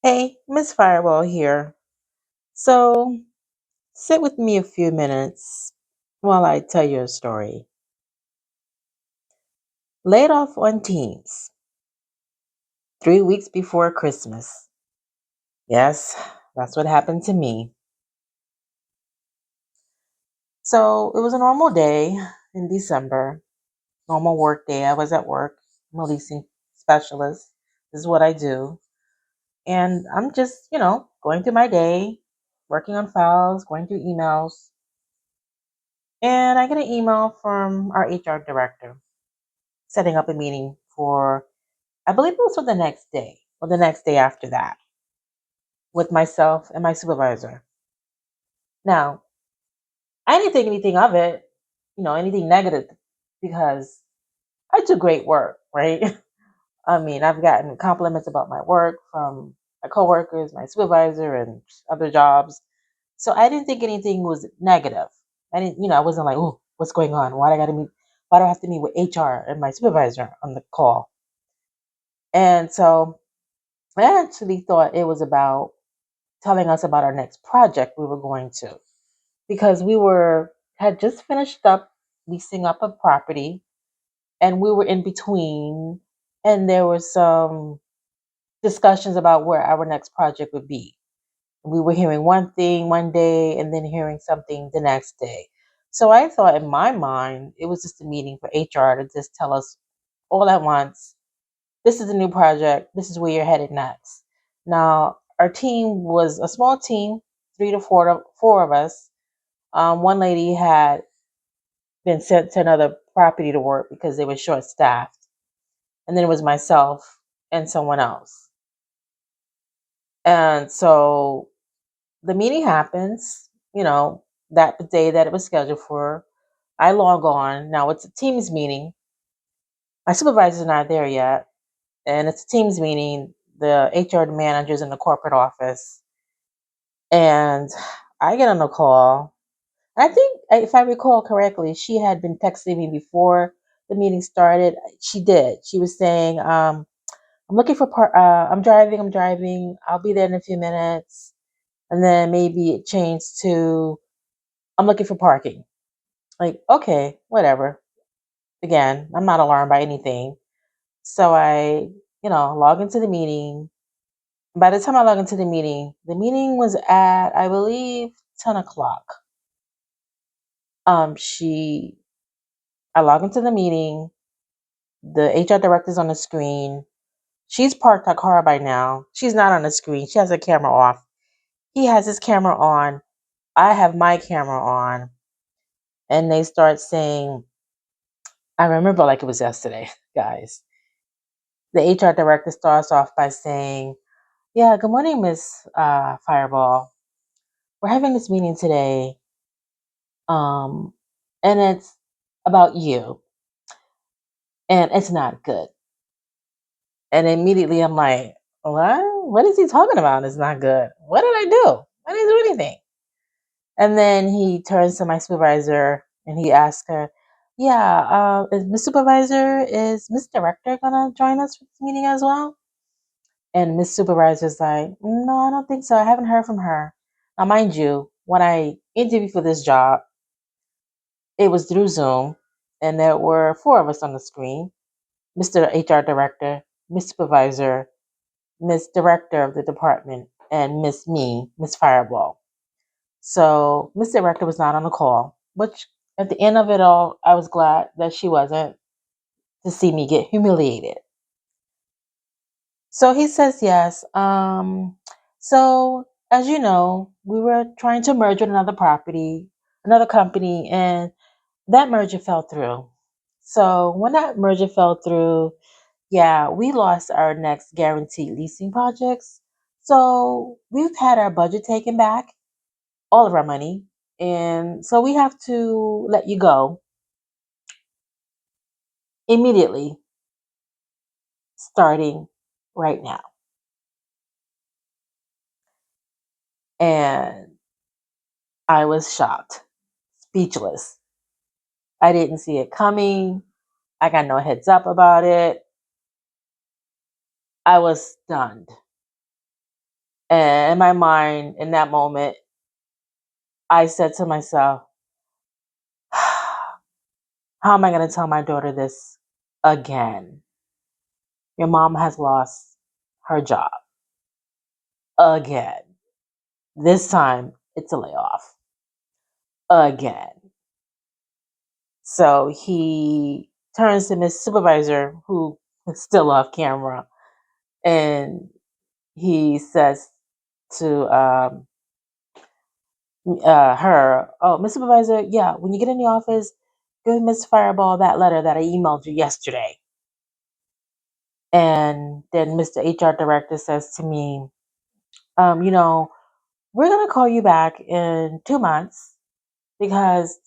Hey, Miss Firewall here. So, sit with me a few minutes while I tell you a story. Laid off on Teams 3 weeks before Christmas. Yes, that's what happened to me. So, it was a normal day in December, normal work day. I was at work. I'm a leasing specialist. This is what I do. And I'm just, going through my day, working on files, going through emails. And I get an email from our HR director setting up a meeting for, I believe it was for the next day or the next day after that, with myself and my supervisor. Now, I didn't think anything of it, anything negative, because I do great work, right? I mean, I've gotten compliments about my work from my coworkers, my supervisor, and other jobs. So I didn't think anything was negative. I didn't, I wasn't like, oh, what's going on? Why do I got to meet? Why do I have to meet with HR and my supervisor on the call? And so I actually thought it was about telling us about our next project we were going to, because we were had just finished up leasing up a property, and we were in between, and there were some discussions about where our next project would be. We were hearing one thing one day and then hearing something the next day. So I thought in my mind it was just a meeting for HR to just tell us all at once, this is a new project, this is where you're headed next. Now, our team was a small team, three to four of us. One lady had been sent to another property to work because they were short staffed. And then it was myself and someone else. And so the meeting happens, that day that it was scheduled for. I log on. Now it's a Teams meeting. My supervisor's not there yet. And it's a Teams meeting. The HR manager's in the corporate office. And I get on the call. I think, if I recall correctly, she had been texting me before the meeting started. She did. She was saying, I'm looking for I'm driving. I'll be there in a few minutes. And then maybe it changed to, I'm looking for parking. Like, okay, whatever. Again, I'm not alarmed by anything. So I, log into the meeting. By the time I log into the meeting was at, I believe, 10 o'clock. She I log into the meeting. The HR director's on the screen. She's parked her car by now. She's not on the screen. She has her camera off. He has his camera on. I have my camera on. And they start saying, I remember like it was yesterday, guys. The HR director starts off by saying, yeah, good morning, Miss Fireball. We're having this meeting today. Um, and it's about you. And it's not good. And immediately I'm like, what? What is he talking about? It's not good. What did I do? I didn't do anything. And then he turns to my supervisor and he asks her, yeah, is Miss Supervisor, is Miss Director going to join us for this meeting as well? And Miss Supervisor's like, no, I don't think so. I haven't heard from her. Now, mind you, when I interviewed for this job, it was through Zoom, and there were four of us on the screen: Mr. HR Director, Miss Supervisor, Miss Director of the department, and Miss Fireball. So Miss Director was not on the call, which at the end of it all, I was glad that she wasn't, to see me get humiliated. So he says yes. So as you know, we were trying to merge with another company, and that merger fell through. So when that merger fell through, yeah, we lost our next guaranteed leasing projects. So we've had our budget taken back, all of our money. And so we have to let you go immediately, starting right now. And I was shocked, speechless. I didn't see it coming. I got no heads up about it. I was stunned. And in my mind, in that moment, I said to myself, how am I going to tell my daughter this again? Your mom has lost her job again. This time, it's a layoff again. So he turns to Miss Supervisor, who is still off camera, and he says to her, "Oh, Miss Supervisor, yeah, when you get in the office, give Miss Fireball that letter that I emailed you yesterday." And then Mr. HR Director says to me, you know, we're going to call you back in 2 months because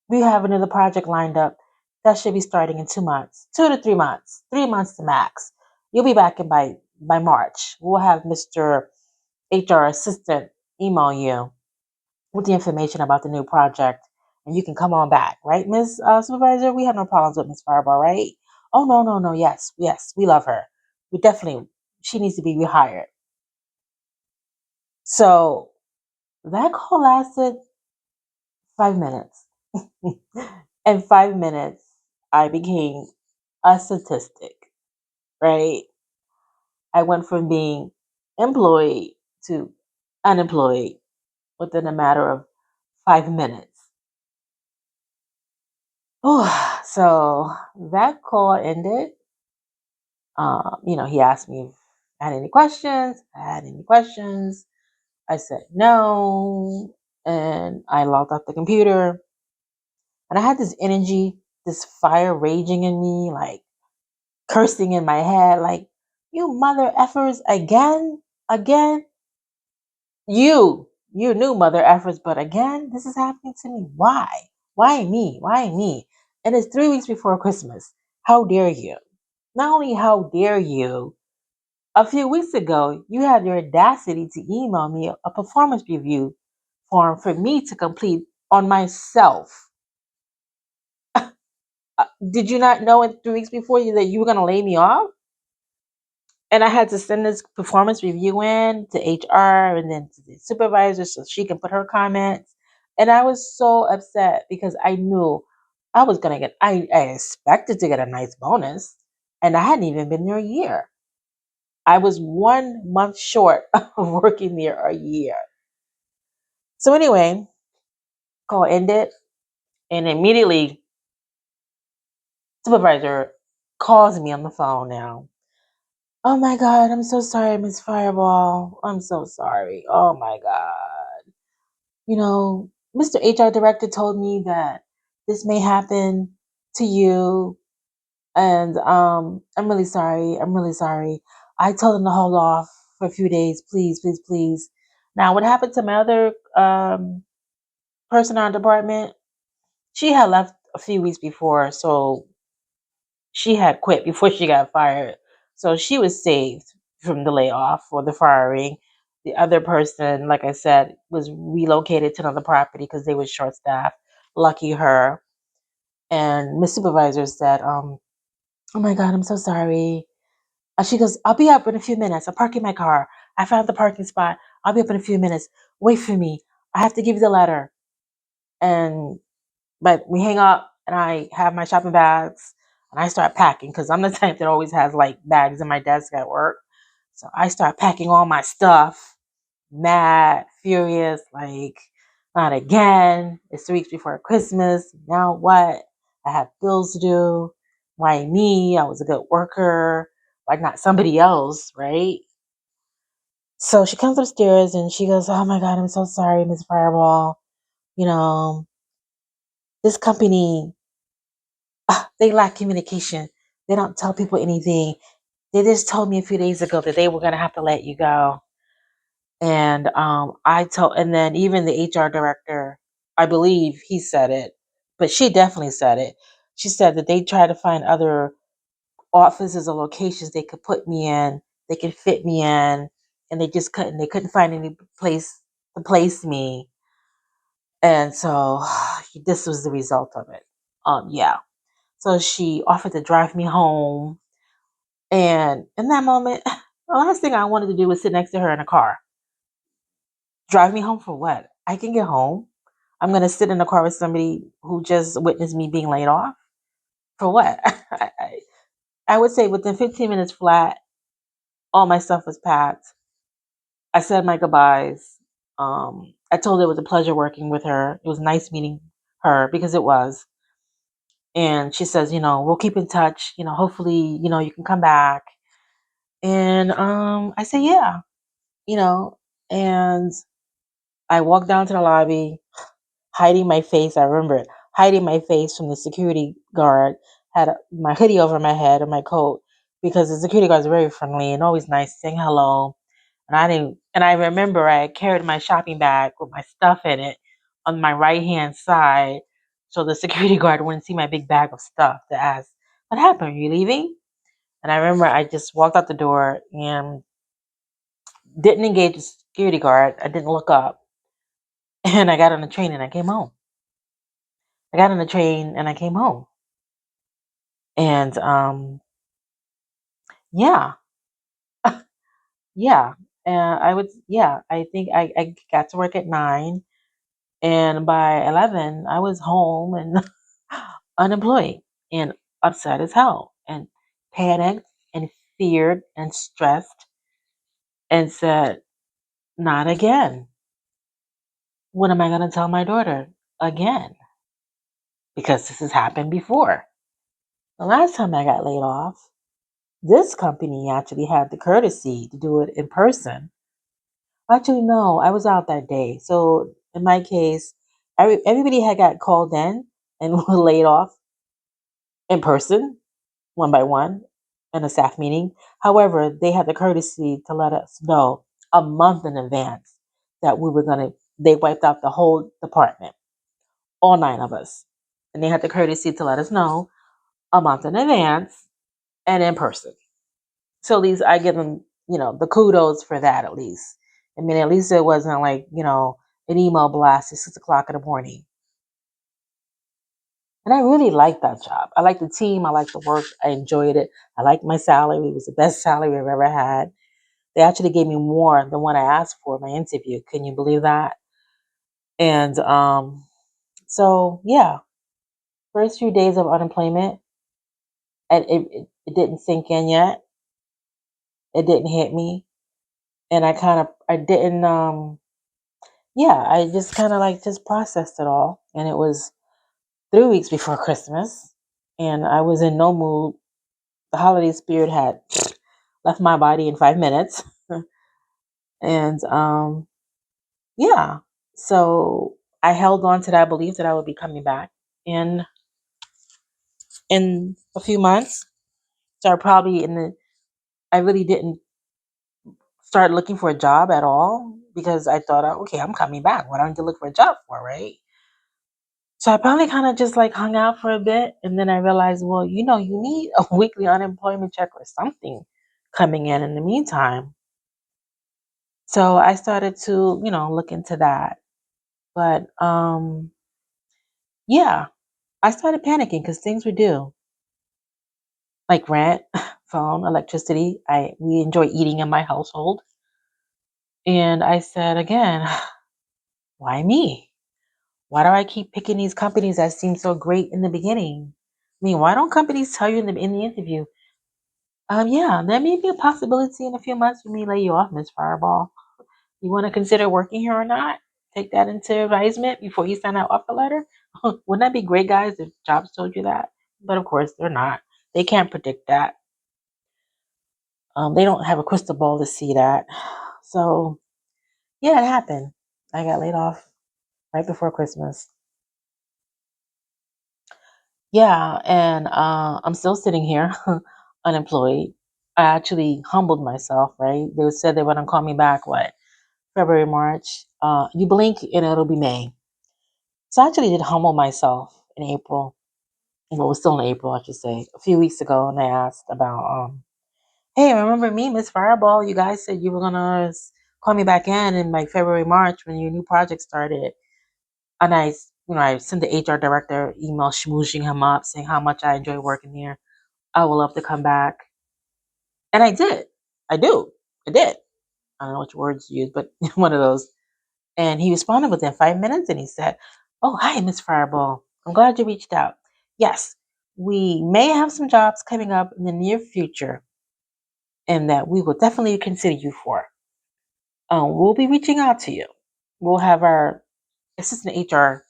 we have another project lined up that should be starting in 2 months, 2 to 3 months, 3 months to max. You'll be back in by March. We'll have Mr. HR assistant email you with the information about the new project, and you can come on back, right, Miss Supervisor? We have no problems with Miss Fireball, right? Oh no, no, no. Yes, yes, we love her. We definitely. She needs to be rehired. So that call lasted 5 minutes. In 5 minutes, I became a statistic, right? I went from being employed to unemployed within a matter of 5 minutes. Oh, so that call ended. He asked me if I had any questions. I had any questions. I said no, and I logged off the computer. And I had this energy, this fire raging in me, like cursing in my head, like, you mother effers again, again. You knew mother effers, but again, this is happening to me. Why? Why me? Why me? And it's 3 weeks before Christmas. How dare you? Not only how dare you, a few weeks ago, you had your audacity to email me a performance review form for me to complete on myself. Did you not know in 3 weeks before you that you were going to lay me off? And I had to send this performance review in to HR and then to the supervisor so she can put her comments. And I was so upset because I knew I was going to get, I expected to get a nice bonus. And I hadn't even been there a year. I was 1 month short of working there a year. So anyway, call ended. And immediately, supervisor calls me on the phone now. Oh my God, I'm so sorry, Miss Fireball. I'm so sorry. Oh my God. Mr. HR Director told me that this may happen to you. And I'm really sorry. I'm really sorry. I told him to hold off for a few days. Please, please, please. Now, what happened to my other person in our department? She had left a few weeks before. So she had quit before she got fired. So she was saved from the layoff or the firing. The other person, like I said, was relocated to another property because they were short staffed. Lucky her. And Miss Supervisor said, oh my God, I'm so sorry. She goes, I'll be up in a few minutes. I'm parking my car. I found the parking spot. I'll be up in a few minutes. Wait for me. I have to give you the letter. And But we hang up and I have my shopping bags and I start packing because I'm the type that always has like bags in my desk at work. So I start packing all my stuff, mad, furious, like, not again. It's 3 weeks before Christmas. Now what? I have bills to do. Why me? I was a good worker. Why not somebody else, right? So she comes upstairs and she goes, oh my God, I'm so sorry, Miss Fireball. You know, this company, they lack communication. They don't tell people anything. They just told me a few days ago that they were gonna have to let you go. And and then even the HR director, I believe he said it, but she definitely said it. She said that they tried to find other offices or locations they could put me in, they could fit me in, and they just couldn't. They couldn't find any place to place me. And so this was the result of it. Yeah. So she offered to drive me home. And in that moment, the last thing I wanted to do was sit next to her in a car. Drive me home for what? I can get home. I'm gonna sit in the car with somebody who just witnessed me being laid off for what? I would say within 15 minutes flat, all my stuff was packed. I said my goodbyes. I told her it was a pleasure working with her. It was nice meeting her because it was. And she says, we'll keep in touch. Hopefully, you can come back. And I say, yeah, you know. And I walked down to the lobby, hiding my face. I remember it, hiding my face from the security guard. Had my hoodie over my head and my coat because the security guard is very friendly and always nice, saying hello. And I didn't. And I remember I carried my shopping bag with my stuff in it on my right hand side, so the security guard wouldn't see my big bag of stuff to ask, "What happened? Are you leaving?" And I remember I just walked out the door and didn't engage the security guard. I didn't look up, and I got on the train and I came home. I got on the train and I came home, and yeah, yeah. I think I got to work at 9. And by 11, I was home and unemployed and upset as hell and panicked and feared and stressed and said, not again. What am I going to tell my daughter again? Because this has happened before. The last time I got laid off, this company actually had the courtesy to do it in person. Actually, no, I was out that day. So in my case, everybody had got called in and were laid off in person, one by one, in a staff meeting. However, they had the courtesy to let us know a month in advance that we were going to, they wiped out the whole department, all 9 of us. And they had the courtesy to let us know a month in advance and in person. So at least I give them, the kudos for that at least. I mean, at least it wasn't like, an email blast at 6 o'clock in the morning. And I really liked that job. I liked the team. I liked the work. I enjoyed it. I liked my salary. It was the best salary I've ever had. They actually gave me more than what I asked for in my interview. Can you believe that? And so yeah, first few days of unemployment, and it didn't sink in yet. It didn't hit me, and I didn't yeah, I just kind of like just processed it all, and it was 3 weeks before Christmas, and I was in no mood. The holiday spirit had left my body in 5 minutes. And yeah, so I held on to that belief that I would be coming back in in a few months. So I really didn't start looking for a job at all because I thought, "Oh, okay, I'm coming back. What don't you look for a job for, right?" So I probably kind of just like hung out for a bit, and then I realized, well, you need a weekly unemployment check or something coming in the meantime. So I started to, look into that. But yeah, I started panicking because things were due, like rent, phone, electricity. We enjoy eating in my household. And I said again, why me? Why do I keep picking these companies that seem so great in the beginning? I mean, why don't companies tell you in the interview, yeah, there may be a possibility in a few months we may lay you off, Miss Fireball. You want to consider working here or not? Take that into advisement before you sign that offer letter. Wouldn't that be great, guys, if jobs told you that? But of course, they're not. They can't predict that. They don't have a crystal ball to see that. So, yeah, it happened. I got laid off right before Christmas. Yeah, and I'm still sitting here unemployed. I actually humbled myself, right? They said they were going to call me back, what, February, March? You blink and it'll be May. So I actually did humble myself in April. Well, it was still in April, I should say, a few weeks ago, and I asked about, hey, remember me, Miss Fireball? You guys said you were gonna call me back in like February, March when your new project started. And I sent the HR director email schmoozing him up, saying how much I enjoy working here. I would love to come back, and I did. I do. I did. I don't know which words to use, but one of those. And he responded within 5 minutes and he said, "Oh, hi, Miss Fireball. I'm glad you reached out. Yes, we may have some jobs coming up in the near future and that we will definitely consider you for. We'll be reaching out to you. We'll have our assistant HR,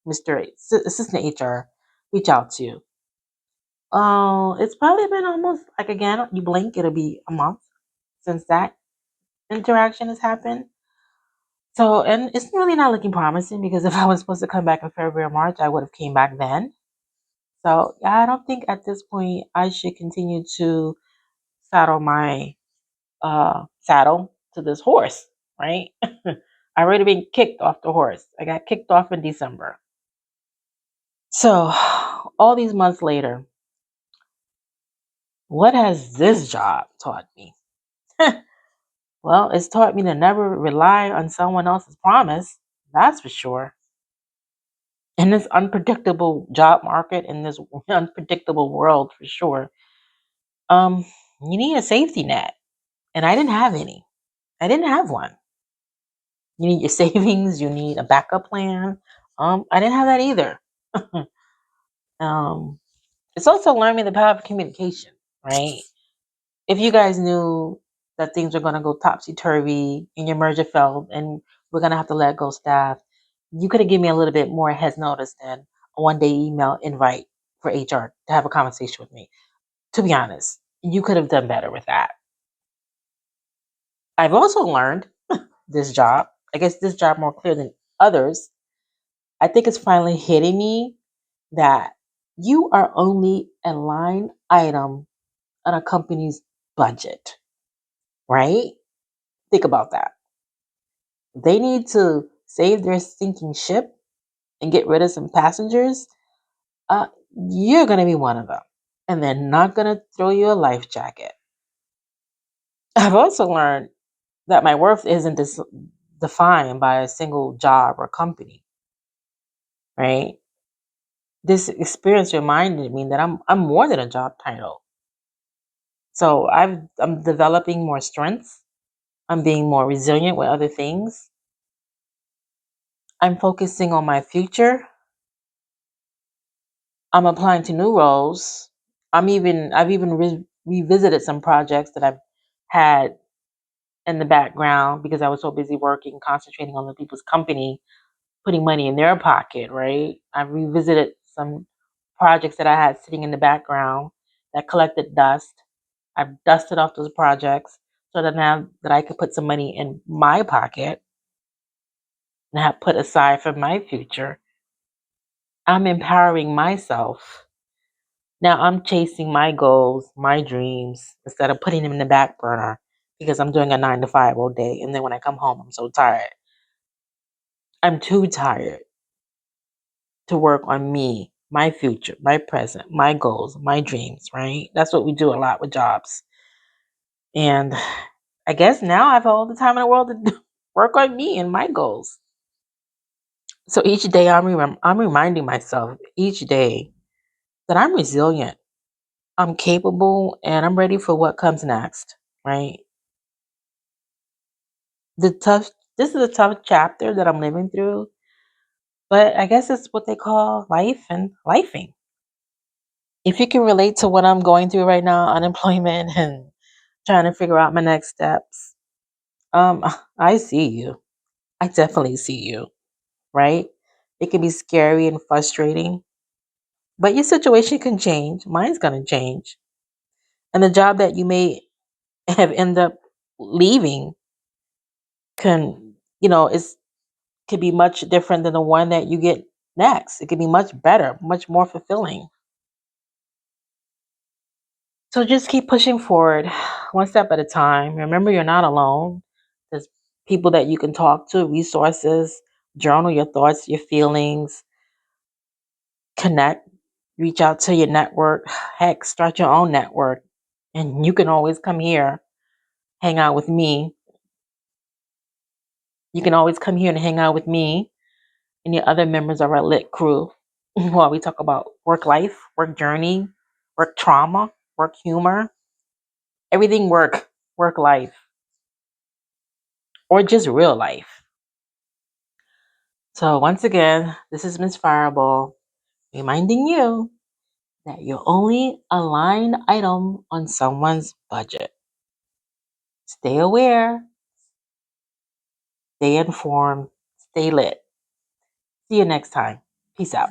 Assistant HR, reach out to you." It's probably been almost like, again, you blink, it'll be a month since that interaction has happened. So, and it's really not looking promising because if I was supposed to come back in February or March, I would have came back then. So, yeah, I don't think at this point I should continue to saddle my saddle to this horse, right? I already been kicked off the horse. I got kicked off in December. So, all these months later, what has this job taught me? Well, it's taught me to never rely on someone else's promise. That's for sure. In this unpredictable job market, in this unpredictable world, for sure, um, you need a safety net, and I didn't have any. I didn't have one. You need your savings. You need a backup plan. I didn't have that either. um, it's also learned me the power of communication, right? If you guys knew that things were going to go topsy turvy and your merger failed and we're going to have to let go staff, you could have given me a little bit more heads notice than a 1 day email invite for HR to have a conversation with me. To be honest, you could have done better with that. I've also learned this job, I guess this job more clear than others. I think it's finally hitting me that you are only a line item on a company's budget, right? Think about that. They need to save their sinking ship and get rid of some passengers. Uh, you're going to be one of them. And they're not going to throw you a life jacket. I've also learned that my worth isn't defined by a single job or company, right? This experience reminded me that I'm more than a job title. So I'm developing more strengths. I'm being more resilient with other things. I'm focusing on my future. I'm applying to new roles. I've even revisited some projects that I've had in the background because I was so busy working, concentrating on the people's company, putting money in their pocket, right? I've revisited some projects that I had sitting in the background that collected dust. I've dusted off those projects so that now that I could put some money in my pocket and have put aside for my future. I'm empowering myself. Now I'm chasing my goals, my dreams, instead of putting them in the back burner because I'm doing a 9 to 5 all day. And then when I come home, I'm so tired. I'm too tired to work on me, my future, my present, my goals, my dreams, right? That's what we do a lot with jobs. And I guess now I have all the time in the world to work on me and my goals. So each day I'm reminding myself each day that I'm resilient, I'm capable, and I'm ready for what comes next, right? The tough This is a tough chapter that I'm living through, but I guess it's what they call life and lifing. If you can relate to what I'm going through right now, unemployment and trying to figure out my next steps, um, I see you. I definitely see you, right? It can be scary and frustrating, but your situation can change. Mine's gonna change. And the job that you may have end up leaving can, it's could be much different than the one that you get next. It could be much better, much more fulfilling. So just keep pushing forward one step at a time. Remember, you're not alone. There's people that you can talk to, resources, journal your thoughts, your feelings, connect, reach out to your network. Heck, start your own network. And you can always come here, hang out with me. You can always come here and hang out with me and the other members of our lit crew while we talk about work life, work journey, work trauma, work humor, everything work life, or just real life. So once again, this is Miss Fireball reminding you that you're only a line item on someone's budget. Stay aware, stay informed, stay lit. See you next time. Peace out.